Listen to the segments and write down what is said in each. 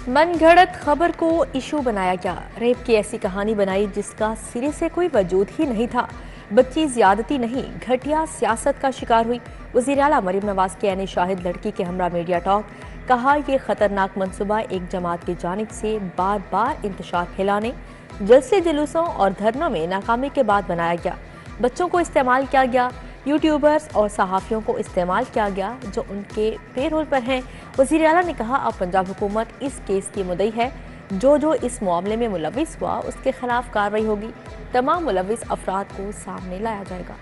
मनगढ़ंत खबर को इशू बनाया गया। रेप की ऐसी कहानी बनाई जिसका सिरे से कोई वजूद ही नहीं था। बच्ची ज्यादती नहीं, घटिया सियासत का शिकार हुई। वज़ीर आला मरीम नवाज के यानी शाहिद लड़की के हमरा मीडिया टॉक। कहा यह खतरनाक मंसूबा एक जमात की जानिब से बार बार इंतशार फैलाने, जलसे जुलूसों और धरनों में नाकामी के बाद बनाया गया। बच्चों को इस्तेमाल किया गया, यूट्यूबर्स और सहाफ़ियों को इस्तेमाल किया गया जो उनके पेरोल पर हैं। वज़ीर आला ने कहा अब पंजाब हुकूमत इस केस की मुद्दई है। जो इस मामले में मुलविस हुआ उसके खिलाफ कार्रवाई होगी। तमाम मुलविस अफराद को सामने लाया जाएगा।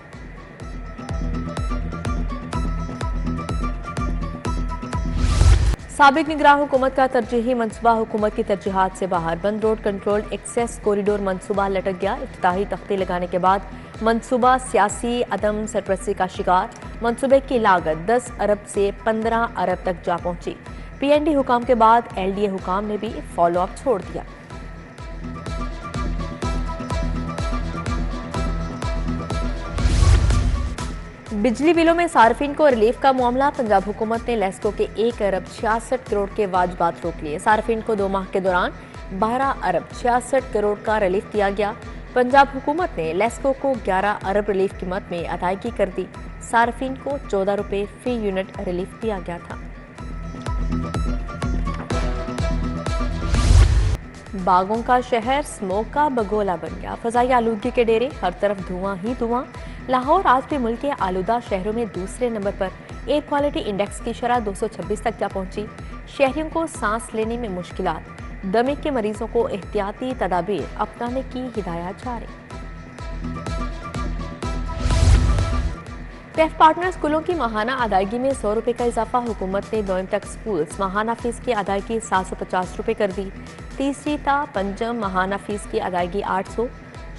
साबिक निगरान हुकूमत का तरजीही मनसूबा हुकूमत की तरजीहात से बाहर। बंद रोड कंट्रोल एक्सेस कॉरिडोर मनसूबा लटक गया। इफ्तिताही तख्ती लगाने के बाद मनसूबा सियासी अदम सरपरस्ती का शिकार। मनसूबे की लागत 10 अरब से 15 अरब तक जा पहुंची। PND हुकाम के बाद LDA हुकाम ने भी फॉलो अप छोड़ दिया। बिजली बिलों में सार्फिन को रिलीफ का मामला। पंजाब हुकूमत ने लेस्को के 1 अरब 66 करोड़ के वाजबात रोक लिए। सार्फिन को 2 माह के दौरान 12 अरब 66 करोड़ का रिलीफ दिया गया। पंजाब हुकूमत ने लेस्को को 11 अरब रिलीफ कीमत में अदायगी कर दी। सार्फिन को 14 रुपये फी यूनिट रिलीफ दिया गया था। बागों का शहर स्मोक का बगोला बन गया। फजाई आलूदगी के डेरे, हर तरफ धुआं ही धुआं। लाहौर आज भी मुल्क के आलूदा शहरों में दूसरे नंबर पर। एयर क्वालिटी इंडेक्स की शरह 226 तक जा पहुंची। शहरियों को सांस लेने में मुश्किलात। दमे के मरीजों को एहतियाती तदाबीर अपनाने की हिदायत जारी। पैफ पार्टनर स्कूलों की माहाना अदायगी में 100 रुपये का इजाफा। हुकूमत ने 9वीं तक स्कूल्स माहाना फीस की अदायगी 750 रुपये कर दी। तीसरी ता पंजम माहाना फीस की अदायगी 800।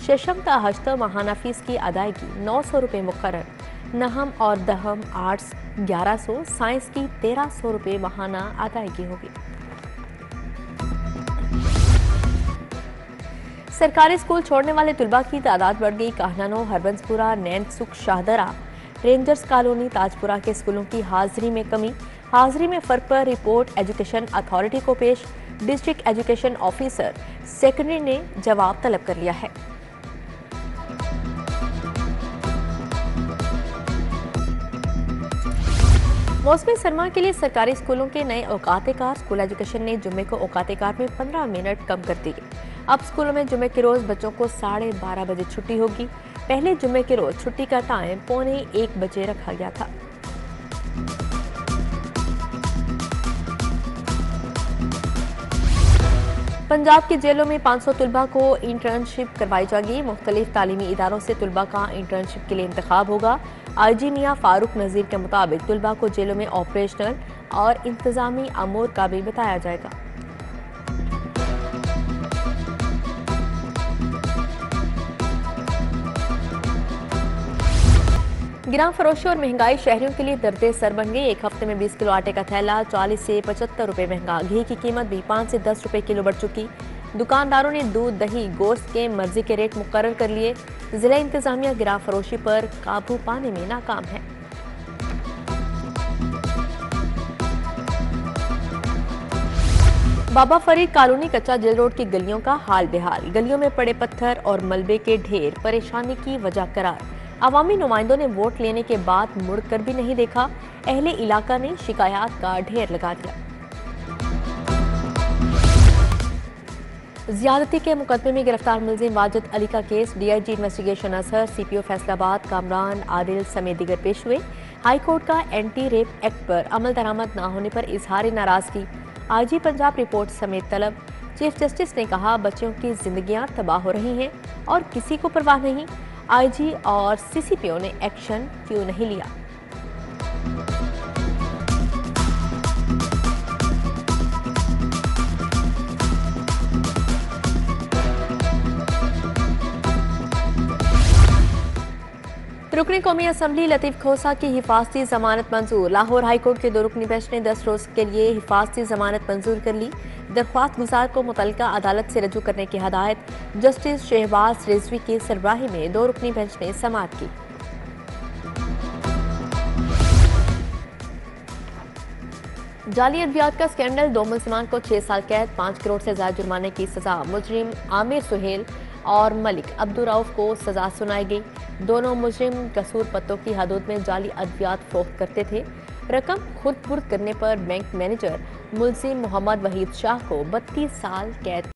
शशम ता हश्तम माहाना फीस की अदायगी 900 रुपये मुकर्रर। नहम और दहम आर्ट्स 1100, साइंस की 1300 रुपये माहाना अदायगी होगी। सरकारी स्कूल छोड़ने वाले तुलबा की तादाद बढ़ गई। काहनानो, हरबंसपुरा, नैनसुख, शाहदरा, रेंजर्स कॉलोनी, ताजपुरा के स्कूलों की हाजिरी में कमी। हाजिरी में फर्क पर रिपोर्ट एजुकेशन अथॉरिटी को पेश। डिस्ट्रिक्ट एजुकेशन ऑफिसर सेकेंडरी ने जवाब तलब कर लिया है। मौसमी सरमा के लिए सरकारी स्कूलों के नए औकात-ए-कार। स्कूल एजुकेशन ने जुम्मे को औकात-ए-कार में 15 मिनट कम कर दी। अब स्कूलों में जुम्मे के रोज बच्चों को 12:30 बजे छुट्टी होगी। पहले जुम्मे के रोज छुट्टी का टाइम 12:45 बजे रखा गया था। पंजाब की जेलों में 500 तुलबा को इंटर्नशिप करवाई जाएगी। मुख्तलिफ तालीमी इदारों से तुलबा का इंटर्नशिप के लिए इंतखाब होगा। IG मियां फारूक नजीर के मुताबिक तुलबा को जेलों में ऑपरेशनल और इंतजामी अमूर का भी बताया जाएगा। गिरां फरोशी और महंगाई शहरियों के लिए दर्द सर बन गई। एक हफ्ते में 20 किलो आटे का थैला 40 से 75 रुपये महंगा। घी की कीमत भी 5 से 10 रुपये किलो बढ़ चुकी। दुकानदारों ने दूध, दही, गोश्त के मर्जी के रेट मुकर्रर कर लिए। जिला इंतजामिया गिरां फरोशी पर काबू पाने में नाकाम है। बाबा फरीद कॉलोनी कच्चा जेल रोड की गलियों का हाल बेहाल। गलियों में पड़े पत्थर और मलबे के ढेर परेशानी की वजह करार। अवामी नुमाइंदों ने वोट लेने के बाद मुड़कर भी नहीं देखा। अहले इलाका ने शिकायत का ढेर लगा दिया। ज्यादती के मुकदमे में गिरफ्तार मुलजिम वाजिद अली का केस। DIG इन्वेस्टिगेशन असहर, CPO फैसलाबाद, कामरान आदिल समेत दीगर पेश हुए। हाई कोर्ट का एंटी रेप एक्ट पर अमल दरामद न होने पर इजहार नाराजगी। IG पंजाब रिपोर्ट समेत तलब। चीफ जस्टिस ने कहा बच्चों की जिंदगियां तबाह हो रही हैं और किसी को परवाह नहीं। IG और CCPO ने एक्शन क्यों नहीं लिया? रुकनी कौमी असम्बली लतीफ खोसा की हिफाजती जमानत मंजूर। लाहौर हाईकोर्ट के 2 रुकनी बेंच ने 10 रोज के लिए हिफाजती जमानत मंजूर कर ली। दरख्वास्त गुजार को मुतल्लिका अदालत से रजू करने की हदायत। जस्टिस शहबाज रिजवी की सरबराही में 2 रुकनी बेंच ने समाअत की। जाली अद्वियात का स्कैंडल, 2 मुलजिमान को 6 साल कैद, 5 करोड़ से ज्यादा जुर्माने की सजा। मुजरिम आमिर सुहेल और मलिक अब्दुल रऊफ को सजा सुनाई गई। दोनों मुजरिम कसूर पत्तों की हदूद में जाली अद्वियात फरोख्त करते थे। रकम खुद बुर्द करने पर बैंक मैनेजर मुलजिम मोहम्मद वहीद शाह को 32 साल कैद।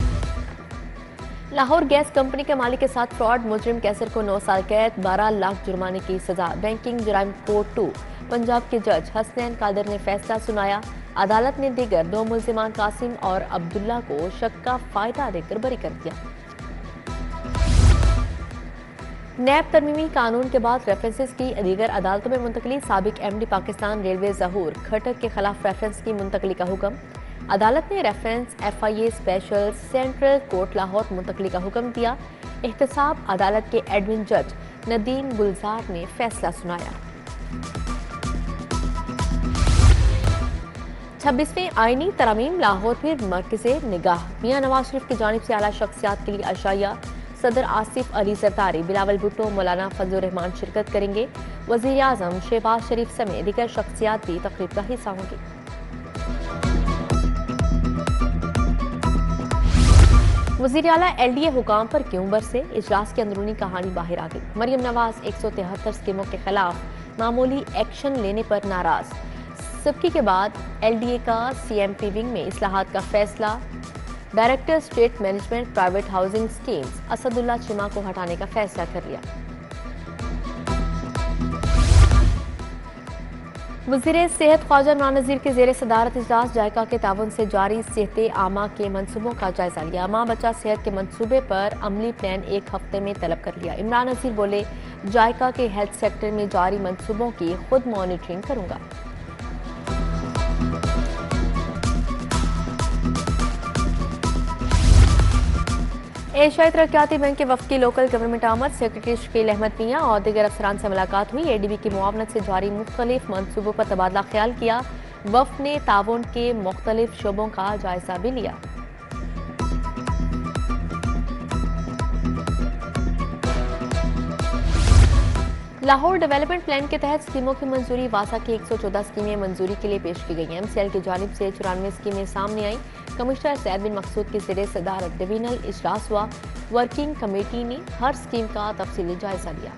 लाहौर गैस कंपनी के मालिक के साथ फ्रॉड, मुजरिम कैसर को 9 साल कैद, 12 लाख जुर्माने की सजा। बैंकिंग जराइम कोर्ट 2 पंजाब के जज हसनैन कादर ने फैसला सुनाया। अदालत ने दीगर 2 मुलजिमान कासिम और अब्दुल्ला को शक का फायदा देकर बरी कर दिया। नैब तरमीमी कानून के बाद रेफरेंसेस की दीगर अदालतों में मुंतकली, साबिक एमडी पाकिस्तान रेलवे ज़हूर खट्टर के खिलाफ रेफरेंस की मुंतकली का हुक्म। अदालत ने reference FIA special central court Lahore मुंतकली का हुक्म दिया। एहतसाब अदालत के एडमिन जज नदीम गुलजार ने फैसला सुनाया। 26वें आईनी तरमीम लाहौर फिर मरकज़े निगाह, मियां नवाज शरीफ की जानिब से आला शख्सियात के लिए अशाया। सदर आसिफ अली जरदारी, बिलावल भुट्टो, मौलाना फजल रहमान शिरकत करेंगे। वज़ीर आज़म शहबाज शरीफ समेत दीगर शख्सियात भी तकरीब का हिस्सा होंगी। वज़ीर आला LDA हुकाम पर क्यों बरसे, इजलास की अंदरूनी कहानी बाहर आ गई। मरियम नवाज 173 स्कीमों के खिलाफ मामूली एक्शन लेने पर नाराज। सबकी के बाद LDA का CMP विंग में इस्लाहात का फैसला। Director state management private housing schemes Asadullah Cheema को हटाने का फैसला कर लिया। वज़ीर सेहत ख्वाजा इमरान नज़ीर के ज़ेर सदारत इजलास जायका के ताउन से जारी सेहत आमा के मनसूबों का जायजा लिया। माँ बच्चा सेहत के मनसूबे पर अमली प्लान 1 हफ्ते में तलब कर लिया। इमरान नज़ीर बोले, जायका के हेल्थ सेक्टर में जारी मनसूबों की खुद मॉनिटरिंग करूंगा। एशियाई तरक्याती बैंक के वफ़द की लोकल गवर्नमेंट आमद, सेक्रेटरी शकील अहमद मियां और दीगर अफसरान से मुलाकात हुई। ADB की मुआवनत से जारी मुख्तलिफ मनसूबों पर तबादला ख्याल किया। वफ़द ने ताउन के मुख्तलिफ शोबों का जायजा भी लिया। लाहौर डेवलपमेंट प्लान के तहत स्कीमों की मंजूरी, वासा की 114 स्कीमें मंजूरी के लिए पेश की गई हैं। MCL की जानिब से 94 स्कीमें सामने आई। कमिश्नर सैयद बिन मकसूद की ज़ेर सदारत डिवीजनल इजलास हुआ। वर्किंग कमेटी ने हर स्कीम का तफसीली जायजा लिया।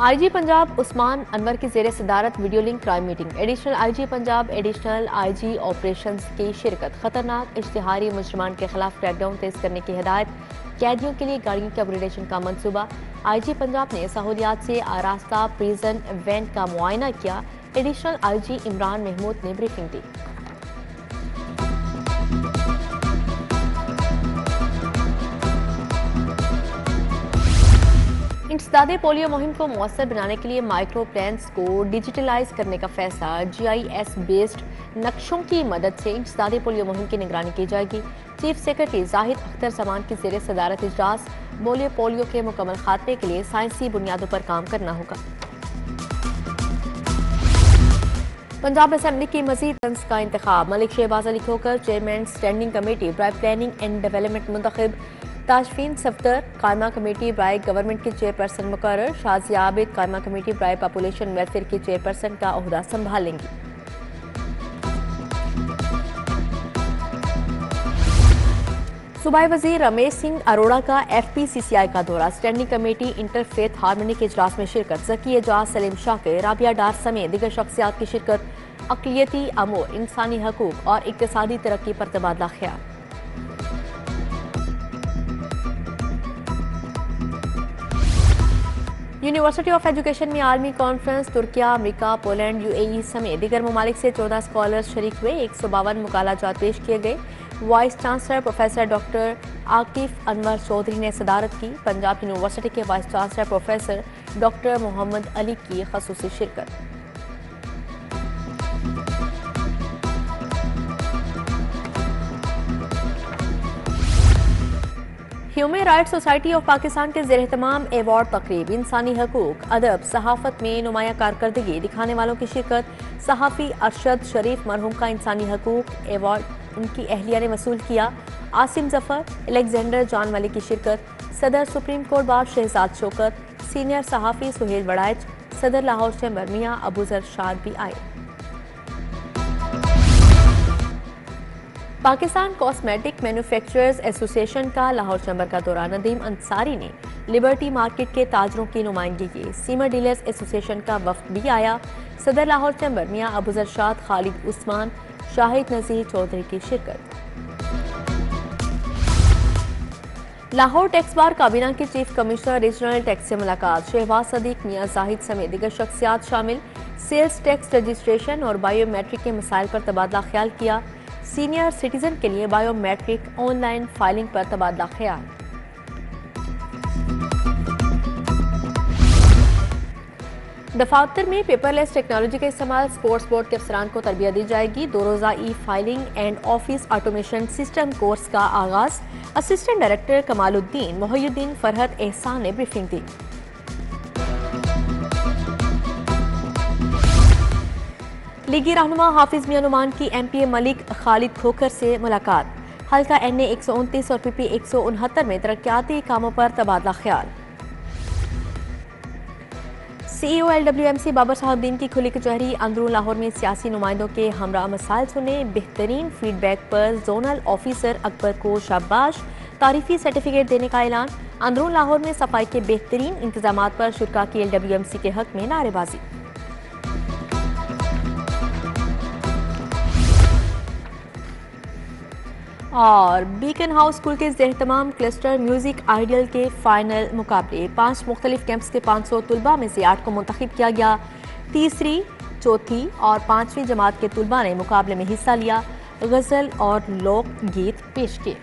IG पंजाब उस्मान अनवर की ज़ेर सदारत video link crime meeting. Additional IG Punjab, additional IG operations की शिरकत। खतरनाक इश्तिहारी मुजरिमान के खिलाफ क्रैकडाउन तेज करने की हिदायत। कैदियों के लिए गाड़ियों के अपग्रेडेशन का मंसूबा। IG पंजाब ने सहूलियात से आरास्ता प्रिजन वैन का मुआयना किया। एडिशनल IG इमरान महमूद ने ब्रीफिंग दी। इंसदादे पोलियो मुहिम को मौसर बनाने के लिए माइक्रो प्लान्स को डिजिटलाइज करने का फैसला। GIS बेस्ड नक्शों की मदद से इंसदादे पोलियो मुहिम की निगरानी की जाएगी। चीफ सेक्रेटरी जाहिद अख्तर समान की ज़ेर सदारत इजलास। पोलियो के मुकम्मल खात्मे के लिए साइंसी बुनियादों पर काम करना होगा। पंजाब असेंबली की मजीद तंस का इंतखाब। Malik Shahbaz Ali Khokhar chairman standing committee ब्राय प्लानिंग एंड डेवलपमेंट मुंतखब। ताजफीन सफ्तर कायमा कमेटी ब्राय गवर्नमेंट की चेयरपर्सन मुकर्रर। शाजिया आबिद कायमा कमेटी ब्राय पॉपुलेशन वेलफेयर की चेयरपर्सन का ओहदा संभालेंगी। सूबाई वजीर रमेश सिंह अरोड़ा का FPCCI का दौरा। स्टैंडिंग कमेटी इंटरफेथ हारमोनी के इजलास में शिरकत। ज़की एजाज, सलीम शाकिर, राबिया डार समेत दीगर शख्सियात की शिरकत। अक़लियती अमूर, इंसानी हकूक और इक़्तिसादी तरक्की पर तबादला ख्याल। यूनिवर्सिटी ऑफ एजुकेशन में आलमी conference. Türkiye, America, Poland, UAE समेत दीगर ममालिक से 14 स्कॉलर्स शरीक हुए। 152 मुकालाजात पेश किए गए। Vice chancellor professor doctor Akif Anwar Chaudhry ने सदारत की। पंजाब यूनिवर्सिटी के vice chancellor professor doctor Mohammad Ali की खसूसी शिरकत। Human rights society of Pakistan के ज़ेर एहतमाम एवार्ड तकरीब। इंसानी हकूक, अदब, सहाफ़त में नुमाया कारकर्दगी दिखाने वालों की शिरकत। सहाफ़ी अरशद शरीफ मरहूम का इंसानी हकूक एवार्ड उनकी अहलिया ने वसूल किया। आसिम जफर, अलेक्जेंडर जॉन वाले की शिरकत। सदर supreme court bar Shahzad Shaukat, senior सहाफ़ी सुहेल वड़ाइच, सदर लाहौर चैम्बर मियाँ अबूजर शाद भी आए। पाकिस्तान कॉस्मेटिक मैन्युफैक्चरर्स एसोसिएशन का लाहौर चैम्बर का दौरा। नदीम अंसारी ने लिबर्टी मार्केट के ताजरों की नुमाइंदगी की। सीमा डीलर्स एसोसिएशन का वफ्द भी आया। सदर लाहौर चैम्बर मियाँ अबूजर शाद, खालिद उस्मान, शाहिद नज़ीर चौधरी की शिरकत। लाहौर टैक्स बार काबीना के चीफ कमिश्नर रीजनल टैक्स से मुलाकात। शहबाज सदीक, मियाँ जाहिद समेत दीगर शख्सियात शामिल। सेल्स टैक्स रजिस्ट्रेशन और बायोमेट्रिक के मसाइल पर तबादला ख्याल किया। सीनियर सिटीजन के लिए बायोमेट्रिक ऑनलाइन फाइलिंग पर तबादला ख्याल। दफातर में पेपरलेस टेक्नोलॉजी का इस्तेमाल। स्पोर्ट्स बोर्ड के अफसरान को तरबियत दी जाएगी। 2 रोज़ा ई filing and office automation system course का आगाज। असिस्टेंट डायरेक्टर कमालुद्दीन मोहियुद्दीन फरहत एहसान ने ब्रीफिंग दी। लीगी रहनुमा हाफिज मियां नुमान की MPA मलिक खालिद खोखर से मुलाकात। हल्का NA 129 और PP 169 में तरक्याती कामों पर तबादला ख्याल। CEO LWMC बाबर साहबुद्दीन की खुली कचहरी। अंदरून लाहौर में सियासी नुमाइंदों के हमरा मसाइल सुने। बेहतरीन फीडबैक पर जोनल ऑफिसर अकबर को शाबाश, तारीफी सर्टिफिकेट देने का ऐलान। अंदरून लाहौर में सफाई के बेहतरीन इंतजामात पर शुरा की LWMC के हक में नारेबाजी। और बीकन हाउस स्कूल के ज़ेर-ए-तमाम क्लस्टर म्यूजिक आइडियल के फाइनल मुकाबले। 5 मुख्तलिफ कैंप्स के 500 तुलबा में से 8 को मुंतखब किया गया। तीसरी, चौथी और 5वीं जमात के तुलबा ने मुकाबले में हिस्सा लिया। गज़ल और लोक गीत पेश किए।